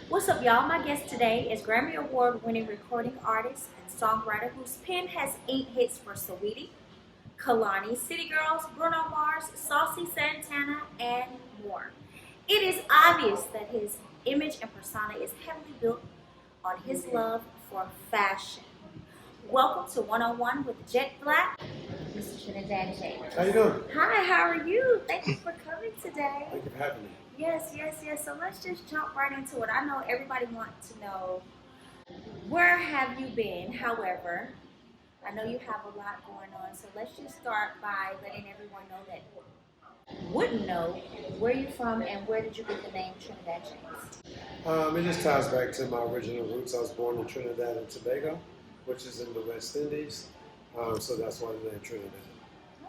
What's up, y'all? My guest today is Grammy Award winning recording artist and songwriter whose pen has 8 hits for Saweetie, Kehlani, City Girls, Bruno Mars, Saucy Santana, and more. It is obvious that his image and persona is heavily built on his love for fashion. Welcome to One on One with Jett, Blakk, Mr. Trinidad James. How you doing? Hi, how are you? Thank you for coming today. Thank you for having me. Yes. So let's just jump right into it. I know everybody wants to know, where have you been? However, I know you have a lot going on, so let's just start by letting everyone know that wouldn't know where you're from and where did you get the name Trinidad James? It just ties back to my original roots. I was born in Trinidad and Tobago, which is in the West Indies, so that's why the name Trinidad.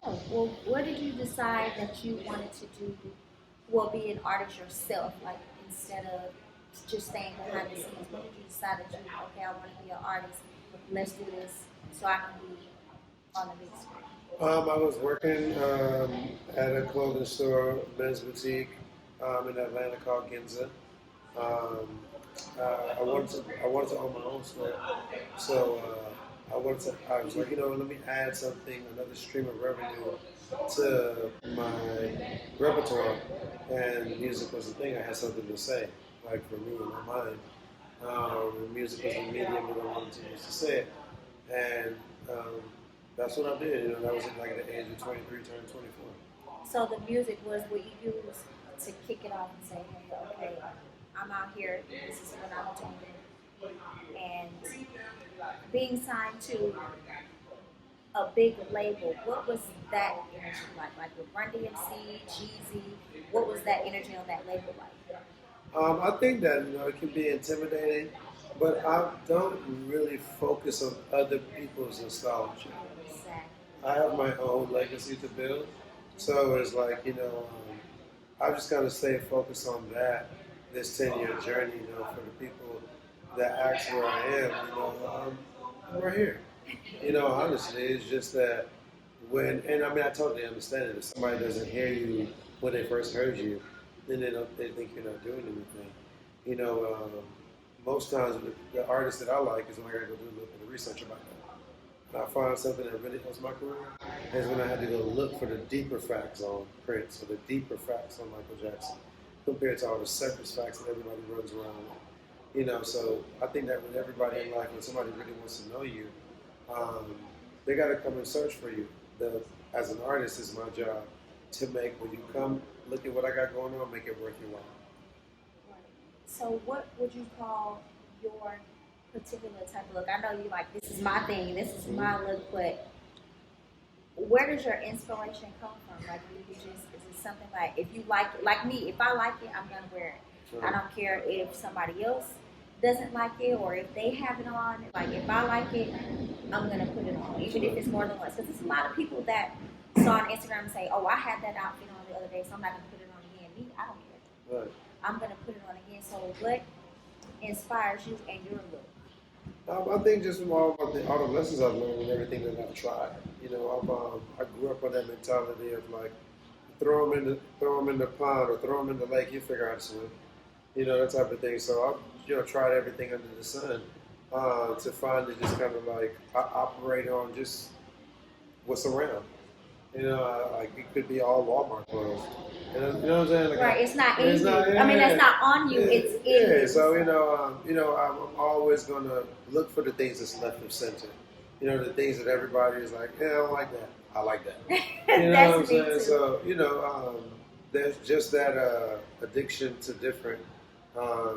Oh, well, what did you decide that you wanted to do? Well, be an artist yourself, like instead of just staying behind the scenes. When did you decide that I want to be an artist, let's do this so I can be on the big screen? I was working at a clothing store, men's boutique in Atlanta called Ginza. I wanted to own my own store, so I was like, let me add something, another stream of revenue to my repertoire, and music was the thing. I had something to say, like for me in my mind. Music was the medium that I wanted to use to say it, and that's what I did. That was at the age of 23, turning 24. So the music was what you used to kick it off and say, hey, okay, I'm out here, this is what I'm doing. And being signed to a big label, what was that energy like? Like with Run DMC, Jeezy, what was that energy on that label like? I think that it can be intimidating, but I don't really focus on other people's nostalgia. Exactly. I have my own legacy to build, so it's like I just kind of stay focused on that. This 10-year journey, for the people that ask where I am, I'm right here. Honestly, it's just that I totally understand it. If somebody doesn't hear you when they first heard you, then they think you're not doing anything. Most times the artist that I like is when I gotta go do a little bit of research about them. And I find something that really helps my career is when I had to go look for the deeper facts on Prince or the deeper facts on Michael Jackson, compared to all the surface facts that everybody runs around with. So I think that with everybody in life, when somebody really wants to know you, they got to come and search for you. As an artist, it's my job to make, when you come look at what I got going on, make it worth your while. So what would you call your particular type of look? I know you like, this is my thing, this is my look, but where does your inspiration come from? Like, is it something like, if you like it, like me, if I like it, I'm gonna wear it. Sure. I don't care if somebody else doesn't like it or if they have it on. Like, if I like it, I'm gonna put it on, even if it's more than once. Because there's a lot of people that saw on Instagram and say, oh, I had that outfit on the other day, so I'm not gonna put it on again. Me, I don't care. Right. I'm gonna put it on again. So what inspires you and your look? I think just from all the lessons I've learned and everything that I've tried. I grew up with that mentality of like, throw them in the pond or throw them in the lake, you figure out to swim. That type of thing. So I've tried everything under the sun to finally just kind of like operate on just what's around. Like it could be all Walmart clothes. You know what I'm saying? Like right, it's not in you. That's not on you. It's in you. So I'm always gonna look for the things that's left of center. The things that everybody is like, yeah, I don't like that. I like that. You know what I'm saying? Too. So there's just that addiction to different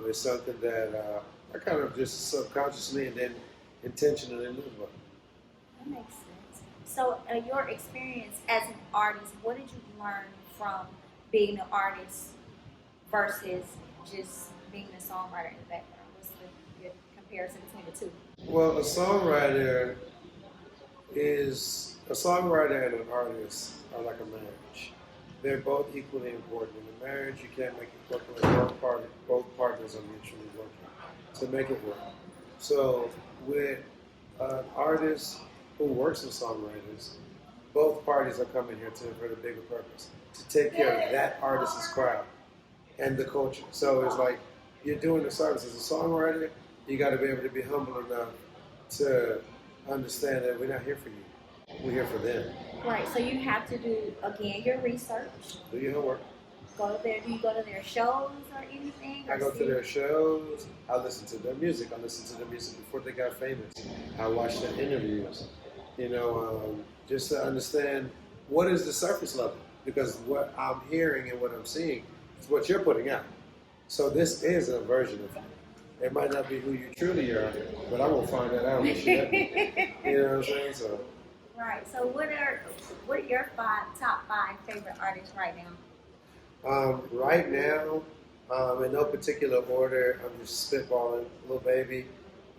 is something that I kind of just subconsciously and then intentionally live by. That makes sense. So your experience as an artist, what did you learn from being an artist versus just being a songwriter in the background? What's your comparison between the two? Well, a songwriter and an artist are like a marriage. They're both equally important. In a marriage, you can't make it work unless both partners are mutually working to make it work. So with an artist who works with songwriters, both parties are coming here for the bigger purpose, to take care of that artist's crowd and the culture. So it's like you're doing a service. As a songwriter, you got to be able to be humble enough to understand that we're not here for you. We're here for them. Right. So you have to do again your research. Do your homework. Go there. Do you go to their shows or anything? I go to their shows. I listen to their music. I listen to their music before they got famous. I watch their interviews. Just to understand what is the surface level. Because what I'm hearing and what I'm seeing is what you're putting out. So this is a version of you. It might not be who you truly are, but I'm gonna find that out when you let me. You know what I'm saying? So. Right. So what are your top five favorite artists right now? Right now, in no particular order, I'm just spitballing. Lil Baby.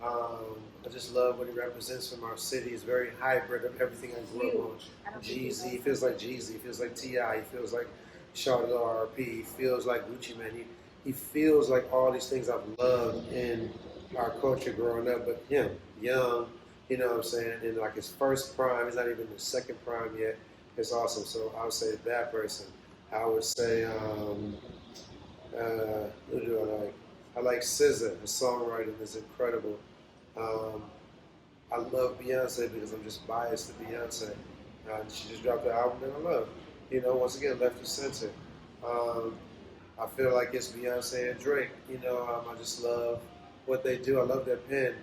I just love what he represents from our city. He's very hybrid of everything I grew up on. Jeezy, he feels like Jeezy. He feels like T.I. He feels like Charlotte R.P. He feels like Gucci Mane. He feels like all these things I've loved in our culture growing up. But him, young, you know what I'm saying? In like his first prime, he's not even in his second prime yet. It's awesome. So I would say that person. I would say, who do I like? I like SZA. His songwriting is incredible. I love Beyonce because I'm just biased to Beyonce. She just dropped an album that I love. Once again, left to center. I feel like it's Beyonce and Drake. I just love what they do. I love their pen.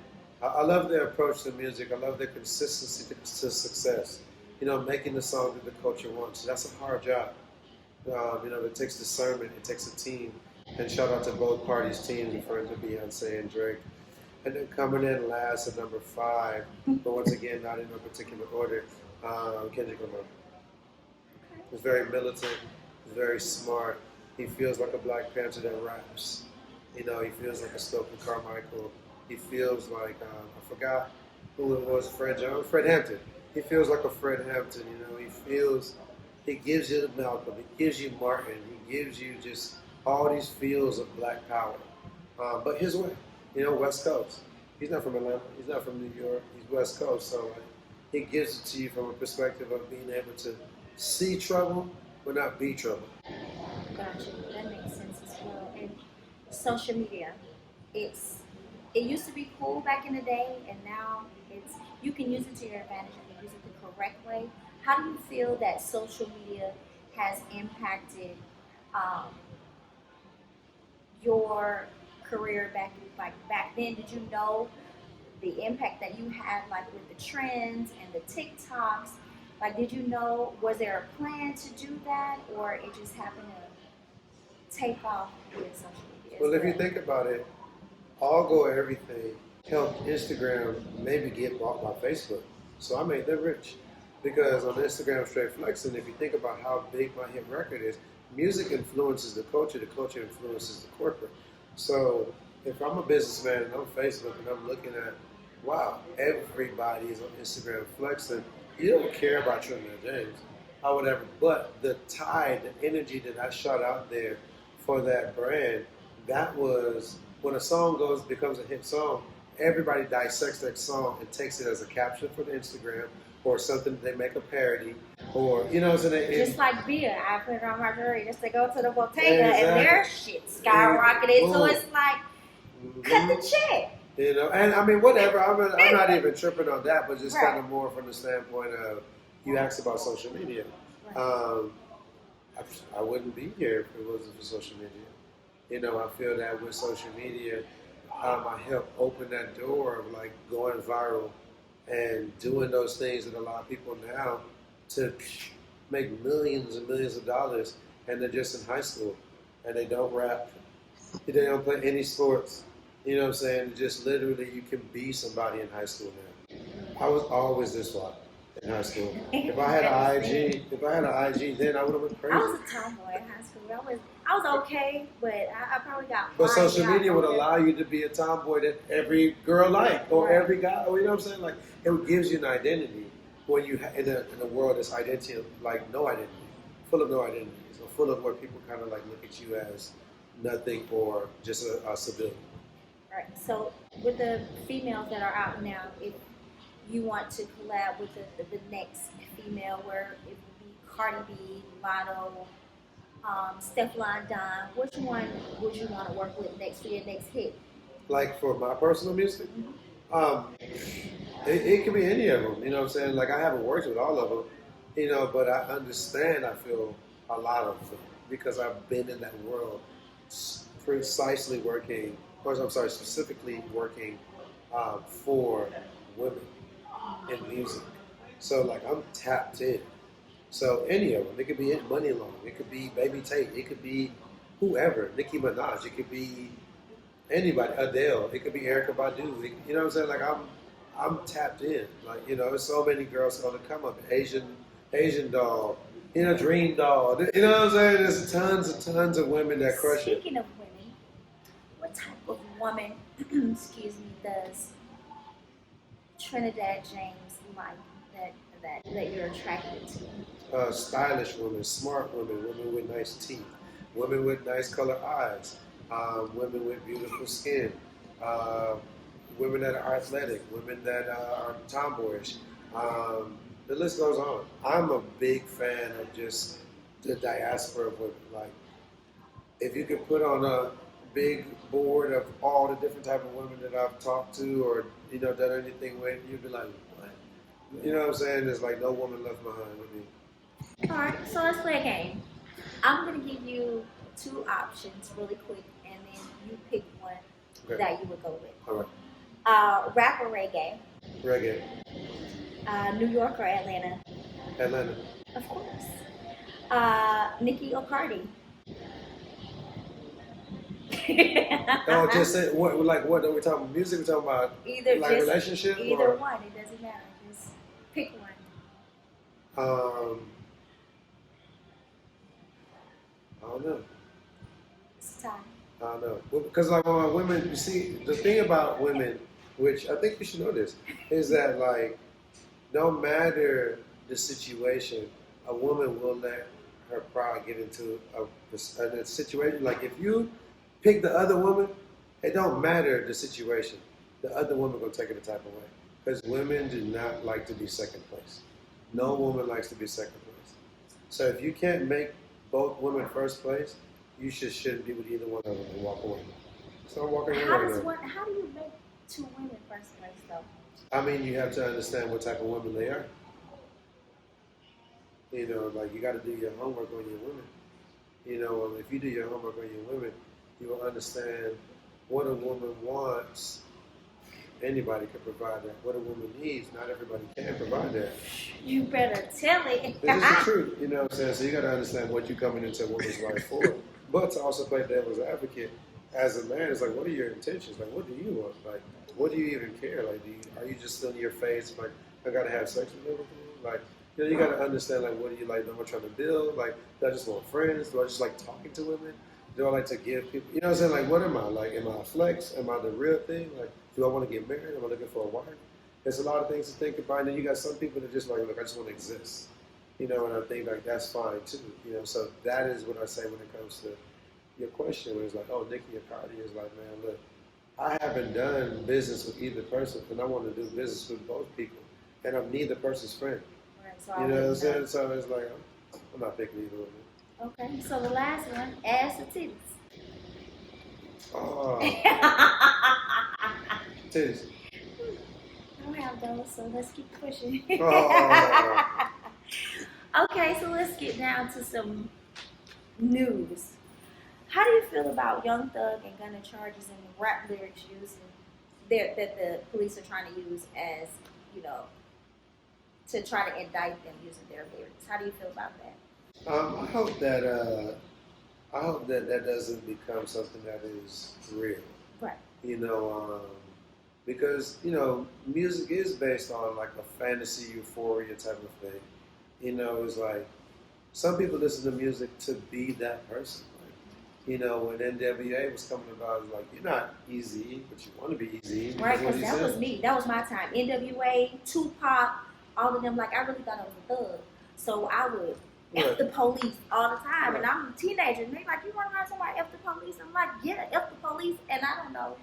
I love their approach to music. I love their consistency to success. Making the song that the culture wants. That's a hard job. It takes discernment. It takes a team. And shout out to both parties' teams, referring to Beyonce and Drake. And then coming in last at number 5, but once again, not in no particular order, Kendrick Lamar. He's very militant. He's very smart. He feels like a Black Panther that raps. He feels like a Stokely Carmichael. He feels like, I forgot who it was, Fred Hampton. He feels like a Fred Hampton, he gives you the Malcolm, he gives you Martin, he gives you just all these feels of Black power. But his way, West Coast. He's not from Atlanta, he's not from New York, he's West Coast, so he gives it to you from a perspective of being able to see trouble, but not be trouble. Gotcha. That makes sense as well. And social media, it used to be cool back in the day, and now you can use it to your advantage and you use it the correct way. How do you feel that social media has impacted your career back then? Did you know the impact that you had, like with the trends and the TikToks? Like, did you know, was there a plan to do that, or it just happened to take off with social media? Well, if you think about it, Go Everything helped Instagram maybe get bought by Facebook. So I made them rich. Because on Instagram Straight Flexing, if you think about how big my hit record is, music influences the culture influences the corporate. So if I'm a businessman and I'm Facebook and I'm looking at, wow, everybody is on Instagram flexing, you don't care about Trinidad James or whatever, but the tide, the energy that I shot out there for that brand, that was, when a song becomes a hit song, everybody dissects that song and takes it as a caption for the Instagram or something they make a parody, or so just like beer, I put it on my jewelry just to go to the bottega, and their shit skyrocketed. So it's like, cut the check. And I mean, whatever. I'm not even tripping on that, but just kind of more from the standpoint of, you asked about social media. I wouldn't be here if it wasn't for social media. I feel that with social media, I helped open that door of like going viral and doing those things that allow people now to make millions and millions of dollars, and they're just in high school and they don't rap, they don't play any sports. You know what I'm saying? Just literally, you can be somebody in high school now. I was always this fly in high school. If I had an IG, then I would have been crazy. I was a tomboy in high school. I was okay, but I probably got. But social media would allow you to be a tomboy that every girl liked, or every guy, or you know what I'm saying? Like, it gives you an identity when you in a world that's identity, like no identity, full of no identities, or full of where people kind of like look at you as nothing or just a civilian. Right. So with the females that are out now, if you want to collab with the next female, where it would be Cardi B, Lotto, Steflon Don. Which one would you want to work with next for your next hit? Like for my personal music, Mm-hmm. it could be any of them. You know what I'm saying? Like I haven't worked with all of them, but I understand. I feel a lot of them because I've been in that world, precisely working. Or I'm sorry, specifically working for women in music. So like I'm tapped in. So any of them, it could be Money Long, it could be Baby Tate, it could be whoever, Nicki Minaj, it could be anybody, Adele, it could be Erica Badu. You know what I'm saying? Like I'm tapped in. Like there's so many girls on the come up. Asian doll, Dream doll. You know what I'm saying? There's tons of women that crush it. Speaking of women, what type of woman, excuse me, does Trinidad James like that you're attracted to? Stylish women, smart women, women with nice teeth, women with nice color eyes, women with beautiful skin, women that are athletic, women that are tomboyish. The list goes on. I'm a big fan of just the diaspora of women. Like, if you could put on a big board of all the different type of women that I've talked to or done anything with, you'd be like, what? You know what I'm saying? There's like no woman left behind with me. All right, so let's play a game. I'm gonna give you two options really quick, and then you pick one that you would go with. All right. Rap or reggae? Reggae. New York or Atlanta? Atlanta. Of course. Nicki or Cardi? No, just say what are we talking about? Music? We're talking about either like relationship? Either one. It doesn't matter. Just pick one. I don't know. It's time. I don't know. Because like when women, you see, the thing about women, which I think you should know this, is that like no matter the situation, a woman will let her pride get into a situation. Like if you pick the other woman, it don't matter the situation. The other woman gonna take it the type of way. Because women do not like to be second place. No woman likes to be second place. So if you can't make both women first place, you shouldn't be with either one of them and walk away. So I'm walking away right now. How do you make two women first place though? I mean, you have to understand what type of women they are. Like you got to do your homework on your women. If you do your homework on your women, you will understand what a woman wants. Anybody can provide that. What a woman needs, not everybody can provide that. You better tell it. This is the truth, you know what I'm saying? So you got to understand what you're coming into a woman's life for. But to also play devil's advocate, as a man, it's like, what are your intentions? Like, what do you want? Like, what do you even care? Like, are you just still in your face? Like, I got to have sex with everything? Like, you got to understand, like, what do you like? Am I trying to build? Like, do I just want friends? Do I just like talking to women? Do I like to give people, you know what I'm saying? Like, what am I? Like, am I a flex? Am I the real thing? Like, do I want to get married? Am I looking for a wife? There's a lot of things to think about. And then you got some people that just like, look, I just want to exist. And I think like that's fine too. So that is what I say when it comes to your question. When it's like, oh, Nicki or Cardi is like, man, look, I haven't done business with either person, and I want to do business with both people, and I'm neither person's friend. Right, so you know what I'm saying? So it's like, I'm not picking either one. Okay, so the last one, ass or titties? Oh. Titties. I don't have those, so let's keep pushing. Oh. Okay, so let's get down to some news. How do you feel about Young Thug and Gunna charges and rap lyrics that the police are trying to use as, to try to indict them using their lyrics? How do you feel about that? I hope that doesn't become something that is real. Right. Because music is based on like a fantasy euphoria type of thing. It's like some people listen to music to be that person. Like, when NWA was coming about, it was like, you're not easy, but you want to be easy. Right, because that was me. That was my time. NWA, Tupac, all of them. Like I really thought I was a thug, so I would. F the police all the time, and I'm a teenager, and they like, you want to learn somebody F the police? I'm like, yeah, F the police, and I don't know,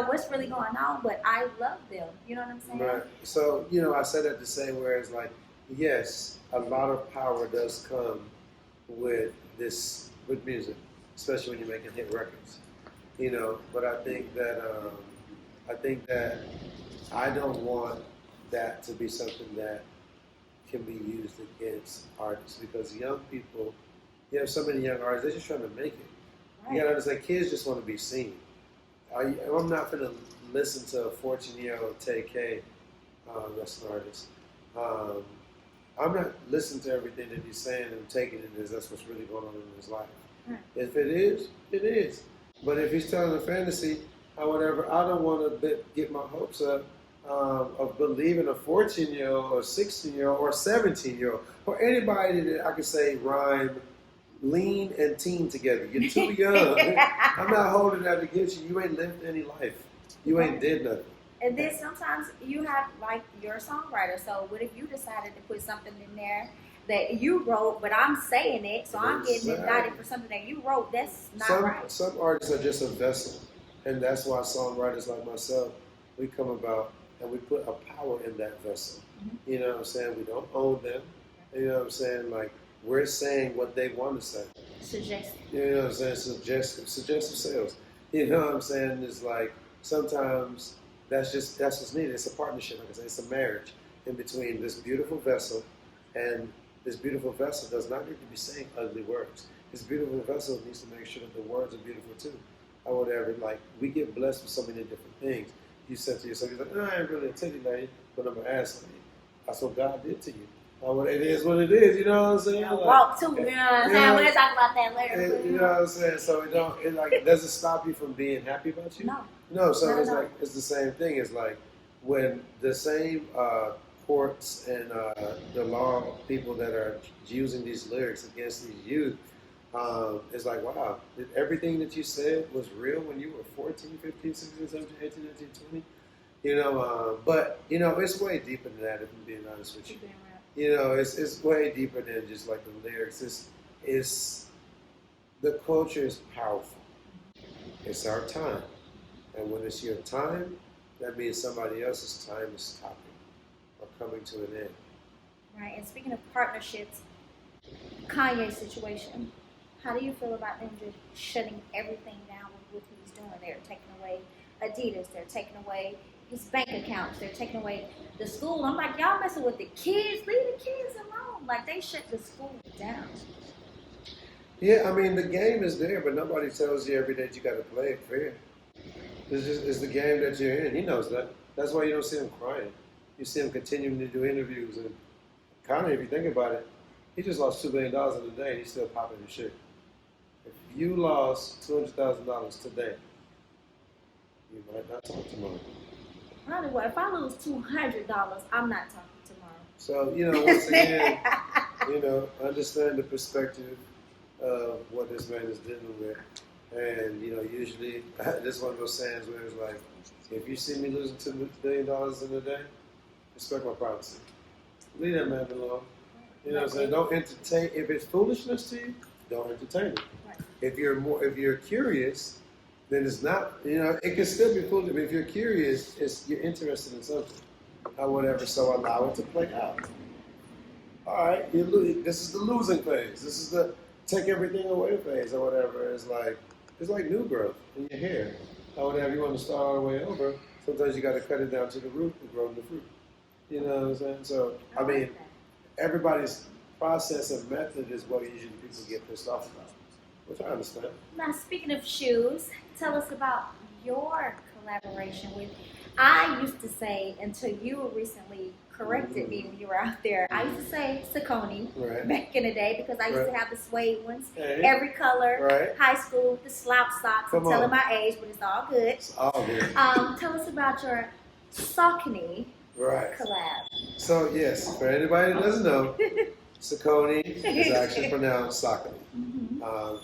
what's really going on, but I love them, you know what I'm saying? Right, so, I said that to say where it's like, yes, a lot of power does come with this with music, especially when you're making hit records. But I think that I don't want that to be something that can be used against artists, because young people, you have so many young artists, they're just trying to make it. Right. You gotta understand, kids just want to be seen. I'm not gonna listen to a 14-year-old TK, that's an artist. I'm not listening to everything that he's saying and taking it as that's what's really going on in his life. Right. If it is, it is. But if he's telling a fantasy or whatever, I don't want to get my hopes up of believing a 14-year-old or 16-year-old or 17-year-old or anybody that I could say rhyme lean and teen together. You're too young. I'm not holding that against you. You ain't lived any life. You ain't did nothing. And then sometimes you have, like, you're a songwriter. So what if you decided to put something in there that you wrote, but I'm saying it, so I'm getting indicted for something that you wrote? That's not right. Some artists are just a vessel. And that's why songwriters like myself, we come about and we put a power in that vessel. Mm-hmm. You know what I'm saying? We don't own them. You know what I'm saying? Like, we're saying what they want to say. Suggestive. You know what I'm saying? Suggestive sales. You know what I'm saying? It's like, sometimes that's what's needed. It's a partnership. Like I said, it's a marriage in between this beautiful vessel, and this beautiful vessel does not need to be saying ugly words. This beautiful vessel needs to make sure that the words are beautiful too. Or whatever. Like, we get blessed with so many different things. You said to yourself, you're like, no, I ain't really a titty lady, but I'm an ass lady. That's what God did to you. Or it is what it is, you know what I'm saying? Yeah, walk too, you know what I'm saying? We'll talk about that later. You know what I'm saying? So it doesn't stop you from being happy about you? No, so No, it's no. like, it's the same thing. It's like when the same courts and the law people that are using these lyrics against these youth, it's like, wow, everything that you said was real when you were 14, 15, 16, 17, 18, 19, 20? But, it's way deeper than that, if I'm being honest with you. It's way deeper than just like the lyrics. It's the culture is powerful. It's our time. And when it's your time, that means somebody else's time is stopping or coming to an end. Right, and speaking of partnerships, Kanye's situation, how do you feel about them just shutting everything down with what he's doing? They're taking away Adidas, they're taking away his bank accounts, they're taking away the school. I'm like, y'all messing with the kids, leave the kids alone. Like, they shut the school down. Yeah, I mean, the game is there, but nobody tells you every day that you got to play it fair. It's the game that you're in. He knows that. That's why you don't see him crying. You see him continuing to do interviews. And kind of, if you think about it, he just lost $2 billion in a day and he's still popping his shit. If you lost $200,000 today, you might not talk tomorrow. Probably what? If I lose $200, I'm not talking tomorrow. So, once again, understand the perspective of what this man is dealing with. And, usually, this is one of those sayings where it's like, if you see me losing $2 billion in a day, respect my privacy. Leave that man alone. You know what I'm saying? Don't entertain. If it's foolishness to you, don't entertain it. Right. If you're curious, then it's not, it can still be foolish. But if you're curious, you're interested in something or whatever, so allow it to play out. All right, this is the losing phase. This is the take everything away phase or whatever. It's like new growth in your hair or whatever. You want to start all the way over, sometimes you got to cut it down to the root to grow the fruit. You know what I'm saying? So, I mean, everybody's process and method is what usually people get pissed off about, which I understand. Now, speaking of shoes, tell us about your collaboration with. I used to say, until you recently corrected me when you were out there, I used to say Saucony back in the day because I used to have the suede ones, every color, high school, the slouch socks. I'm telling my age, but it's all good. It's all good. Tell us about your Saucony collab. So, yes, for anybody that doesn't know, Saucony is actually pronounced Saucony.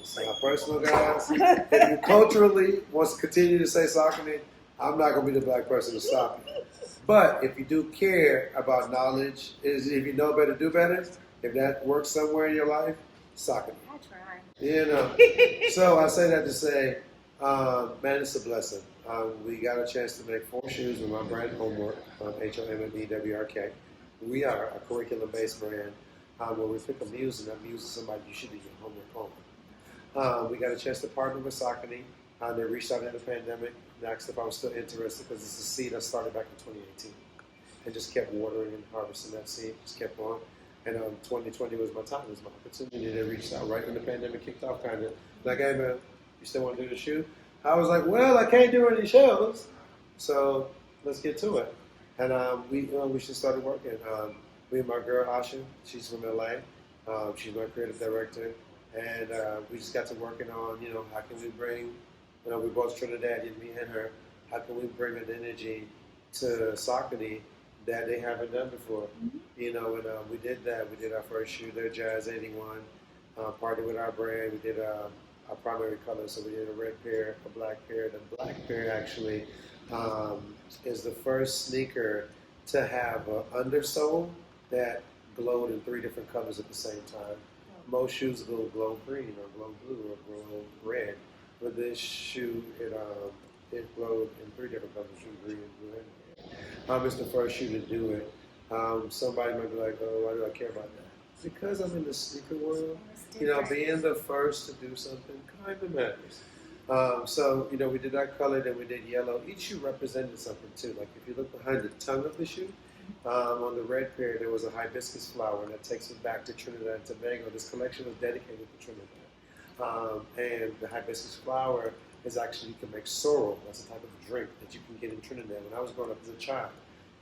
It's not personal, guys. If you culturally wants to continue to say Saucony, I'm not going to be the black person to stop you. But if you do care about knowledge, if you know better, do better, if that works somewhere in your life, Saucony. I try. So I say that to say, man, it's a blessing. We got a chance to make 4 shoes with my brand Homework, HOMMEWRK. We are a curriculum-based brand. where we pick a muse, and that muse is somebody you should do your homework on. We got a chance to partner with Saucony. They reached out in the pandemic and asked if I was still interested because it's a seed I started back in 2018 and just kept watering and harvesting that seed, just kept on. And 2020 was my time, was my opportunity. They reached out right when the pandemic kicked off, kind of like, hey man, you still want to do the shoot? I was like, well, I can't do any shows, so let's get to it. And we just started working. Me and my girl Asha, she's from LA. She's my creative director, and we just got to working on, how can we bring, we both Trinidad, me and her, how can we bring an energy to Saucony that they haven't done before, and we did that. We did our first shoot there, Jazz 81, partnered with our brand. We did our primary color, so we did a red pair, a black pair. The black pair actually is the first sneaker to have an undersole that glowed in 3 different colors at the same time. Most shoes will glow green or glow blue or glow red. With this shoe, it glowed in 3 different colors, green, blue, and red. It's the first shoe to do it. Somebody might be like, oh, why do I care about that? Because I'm in the sneaker world. Being the first to do something kind of matters. So, we did that color, then we did yellow. Each shoe represented something too. Like if you look behind the tongue of the shoe, on the red pair, there was a hibiscus flower, and that takes us back to Trinidad and Tobago. This collection was dedicated to Trinidad. And the hibiscus flower is actually, you can make sorrel. That's a type of drink that you can get in Trinidad. When I was growing up as a child,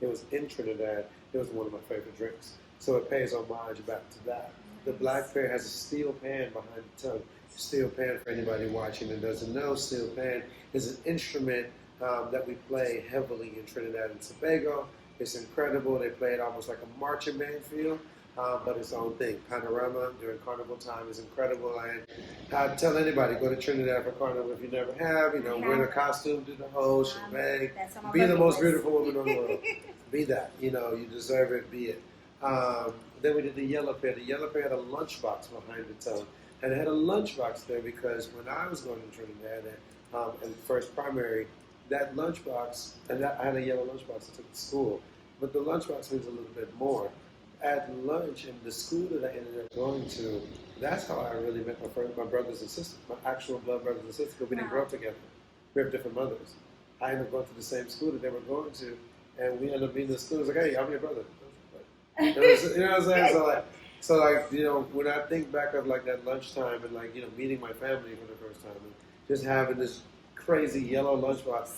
it was in Trinidad. It was one of my favorite drinks. So it pays homage back to that. The black pair has a steel pan behind the tongue. Steel pan, for anybody watching that doesn't know, steel pan is an instrument that we play heavily in Trinidad and Tobago. It's incredible. They play it almost like a marching band feel, but its own thing. Panorama during carnival time is incredible. And I'd tell anybody, go to Trinidad for carnival if you never have. Wear the costume, do the whole shebang. Be the most beautiful woman in the world. Be that. You deserve it. Be it. Then we did the yellow pair. The yellow pair had a lunchbox behind the tongue. And it had a lunchbox there because when I was going to Trinidad and first primary, that lunchbox, and I had a yellow lunchbox I took to school, but the lunchbox means a little bit more. At lunch in the school that I ended up going to, that's how I really met my brothers and sisters, my actual blood brothers and sisters, because we didn't grow up together. We have different mothers. I ended up going to the same school that they were going to, and we ended up being in the school. It was like, hey, I'm your brother. It was, you know what I'm saying? So when I think back of like that lunchtime and meeting my family for the first time and just having this crazy yellow lunchbox,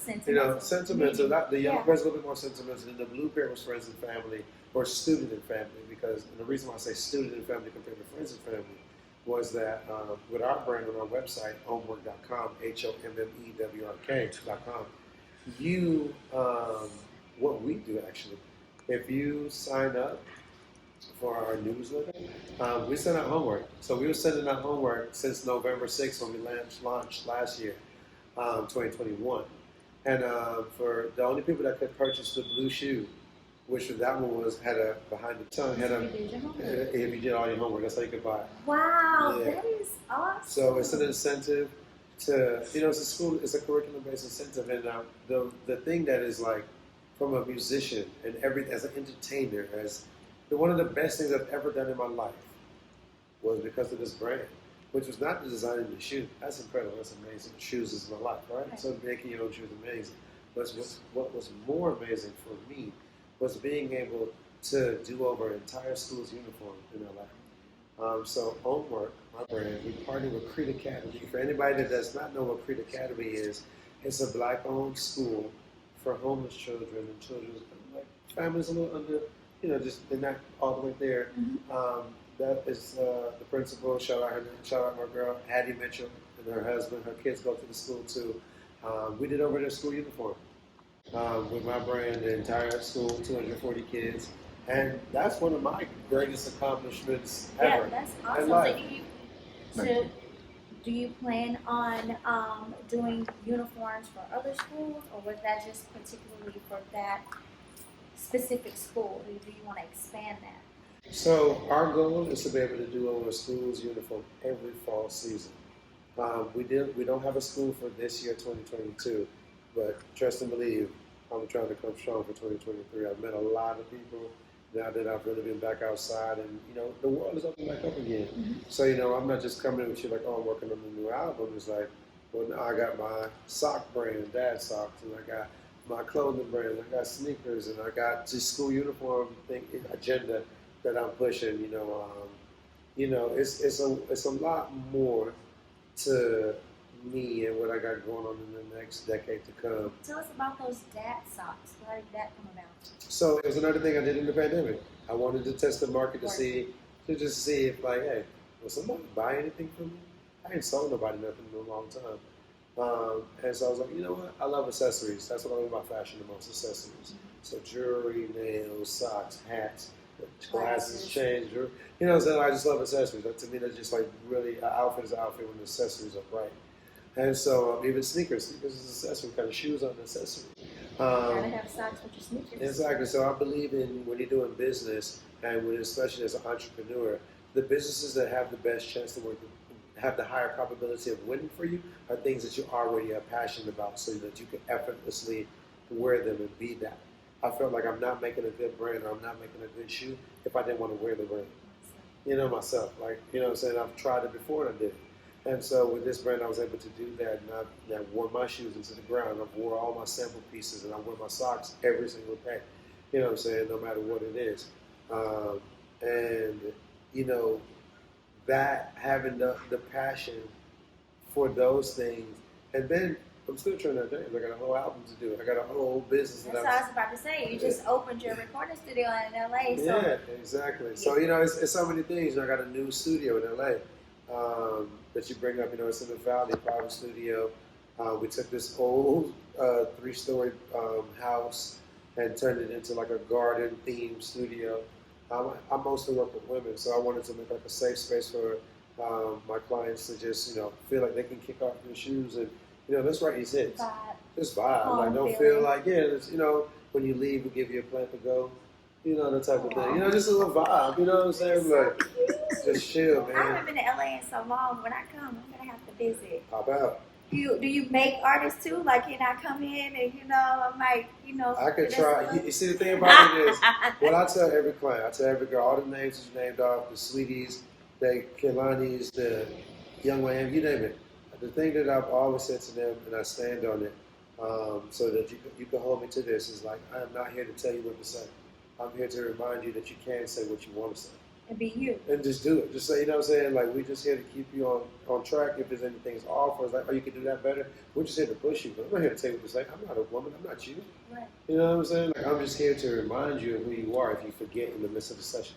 sentimental. The yellow pair is a little bit more sentimental, and the blue pair was friends and family or student and family, because and the reason why I say student and family compared to friends and family was that with our brand on our website, homework.com, HOMMEWRK.com, what we do actually, if you sign up for our newsletter, we send out homework. So we were sending out homework since November 6th when we launched last year, 2021. And for the only people that could purchase the blue shoe, which that one had a behind the tongue, if you did all your homework, that's how you could buy it. Wow, yeah. That is awesome. So it's an incentive to, it's a curriculum-based incentive. And the thing that is like, from a musician and as an entertainer, one of the best things I've ever done in my life was because of this brand, which was not the designing the shoe. That's incredible. That's amazing. Shoes is my life, right? So making your own shoes is amazing. But what was more amazing for me was being able to do over an entire school's uniform in LA. So Homework, my brand, we partnered with Creed Academy. For anybody that does not know what Creed Academy is, it's a Black-owned school for homeless children and children, like families a little under, just they're not all the way there. Mm-hmm. That is the principal. Shout out my girl Hattie Mitchell and her husband. Her kids go to the school too. We did over their school uniform with my brand, the entire school, 240 kids, and that's one of my greatest accomplishments ever. Yeah, that's awesome. So do you plan on doing uniforms for other schools, or was that just particularly for that specific school? Do you want to expand that? So our goal is to be able to do over a school's uniform every fall season. We don't have a school for this year, 2022, but trust and believe, I'm trying to come strong for 2023. I've met a lot of people now that I've really been back outside, and the world is opening back up again. Mm-hmm. So I'm not just coming in with you like, oh, I'm working on a new album. It's like, well, now I got my sock brand, Dad Socks, and I got my clothing brand, I got sneakers, and I got just school uniform agenda that I'm pushing. It's a lot more to me and what I got going on in the next decade to come. Tell us about those dad socks. How did that come about? So it was another thing I did in the pandemic. I wanted to test the market to just see if like, hey, will somebody buy anything from me? I ain't sold nobody nothing in a long time. And so I was like, you know what? I love accessories. That's what I love about fashion the most, accessories. Mm-hmm. So jewelry, nails, socks, hats, glasses, chains, jewelry. You know what I'm saying? I just love accessories. To me, that's just like really, an outfit is an outfit when the accessories are right. And so even sneakers is an accessory, kind of shoes are an accessory. You gotta have socks with your sneakers. Exactly. So I believe in when you're doing business, and especially as an entrepreneur, the businesses that have the best chance to work, have the higher probability of winning for you, are things that you already are passionate about, so that you can effortlessly wear them and be that. I felt like I'm not making a good brand, or I'm not making a good shoe if I didn't want to wear the brand. Myself. Like, what I'm saying? I've tried it before and I did it. And so with this brand, I was able to do that, and I wore my shoes into the ground. I wore all my sample pieces, and I wear my socks every single day. You know what I'm saying? No matter what it is. That having the passion for those things, and then I'm still Trinidad James. I got a whole album to do. I got a whole business. That's what I was about to say. You just opened your recording studio in LA. So. Yeah, exactly. Yeah. So it's so many things. I got a new studio in LA. That you bring up, it's in the Valley, private studio. We took this old 3-story house and turned it into like a garden-themed studio. I mostly work with women, so I wanted to make like a safe space for my clients to just, feel like they can kick off their shoes and, let's write these hits. Just vibe. Like, don't feel like, when you leave, we give you a place to go. That type of thing. Just a little vibe. You know what I'm saying? Like, just chill, man. I haven't been to LA in so long. When I come, I'm gonna have to visit. Pop out. Do you make artists too? Like, can I come in and I might, I could try. You see, the thing about it is, what I tell every client, I tell every girl, all the names that you named off, the Saweeties, the Kehlanis, the Young Lamb, you name it. The thing that I've always said to them, and I stand on it, so that you can hold me to this, is like, I am not here to tell you what to say. I'm here to remind you that you can say what you want to say. And be you. And just do it. Just say, what I'm saying? Like, we're just here to keep you on track. If there's anything's off, or it's like, oh, you can do that better, we're just here to push you. But I'm not here to tell you what to say. I'm not a woman. I'm not you. Right. You know what I'm saying? Like, I'm just here to remind you of who you are if you forget in the midst of the session.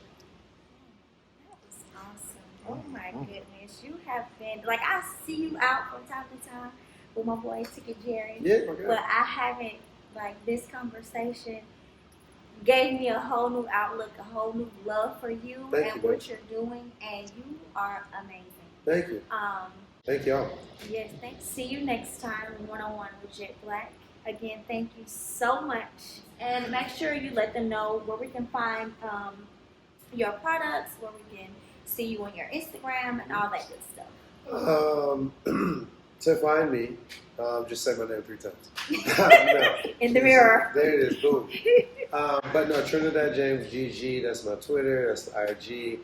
That was awesome. Oh, my goodness. You have been, like, I see you out from time to time with my boy, Ticket Jerry. Yeah, okay. But I haven't, like, this conversation gave me a whole new outlook, a whole new love for you and what you're doing, and you are amazing. Thank you. Thank y'all. Yes, thanks. See you next time, one-on-one with Jett Blakk. Again, thank you so much, and make sure you let them know where we can find your products, where we can see you on your Instagram, and all that good stuff. To find me, just say my name 3 times. No. In the mirror. There it is. Boom. But no, Trinidad James GG. That's my Twitter. That's the IG.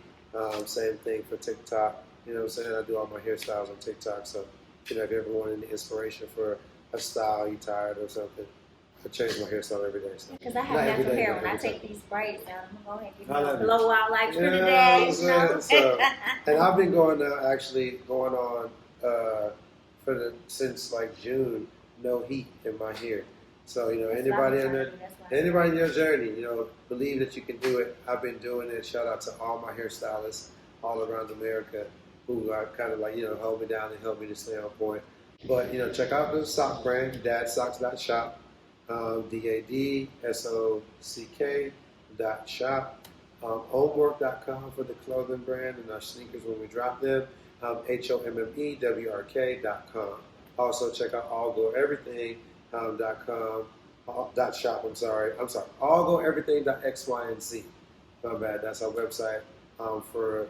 Same thing for TikTok. You know what I'm saying? I do all my hairstyles on TikTok. So, if you ever want any inspiration for a style, you tired or something, I change my hairstyle every day. Because I have natural hair. When I take these braids down, I'm going to go ahead and give you a blow out like Trinidad. So, and I've been going on since like June, no heat in my hair. So anybody in your journey, believe that you can do it. I've been doing it. Shout out to all my hairstylists all around America who are kind of like hold me down and help me to stay on point. But check out the sock brand, dadsocks.shop, DADSOCK.shop, homework.com for the clothing brand and our sneakers when we drop them. HOMMEWRK.com. Also check out allgoeverything.com. .shop. I'm sorry. Allgoeverything.xyz. My bad. That's our website for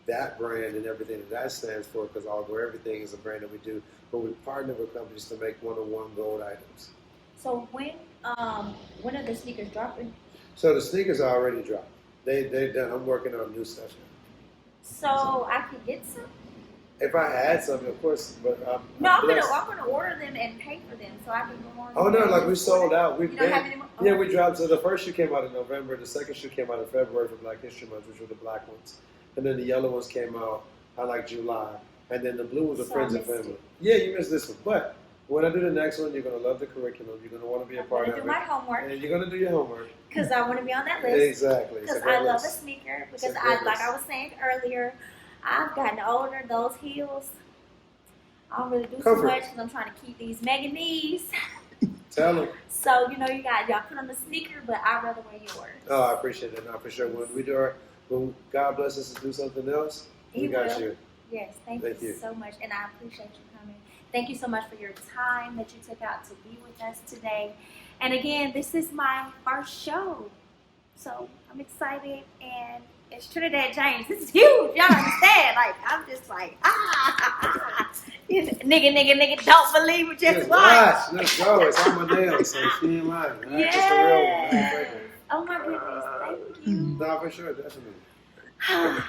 that brand and everything that stands for. Because All Go Everything is a brand that we do, but we partner with companies to make one-on-one gold items. So when are the sneakers dropping? So the sneakers are already dropped. They're done. I'm working on a new session. So I can get some. If I had something, of course, but I'm gonna order them and pay for them so I can go on. Oh no, like we sold out. We've don't have any more? Yeah, we dropped. So the first shoe came out in November. The second shoe came out in February for Black History Month, which were the black ones, and then the yellow ones came out I like July, and then the blue ones are So friends I and missed family. it. Yeah, you missed this one, but when I do the next one, you're gonna love the curriculum. You're gonna want to be a I'm part gonna of do it, my homework and you're gonna do your homework. because I want to be on that list. Exactly. It's a Because great I love a list. sneaker. It's a Because great like list. I was saying earlier, I've gotten older. Those heels, I don't really do too Comfort. much because I'm trying to keep these mega knees. Tell them. So y'all put on the sneaker, but I'd rather wear yours. Oh, I appreciate that. No, for sure. When God bless us to do something else, we He got will. you. Yes, thank Thank you you. so much, and I appreciate you coming. Thank you so much for your time that you took out to be with us today. And again, this is my first show, so I'm excited, and it's Trinidad James. This is huge. Y'all understand? Like I'm just like nigga, don't believe it, just watch. Let's go. It's on my nails, so she ain't lying. Right? Yes. It's the real one. Oh my goodness, thank you. No, for sure, definitely.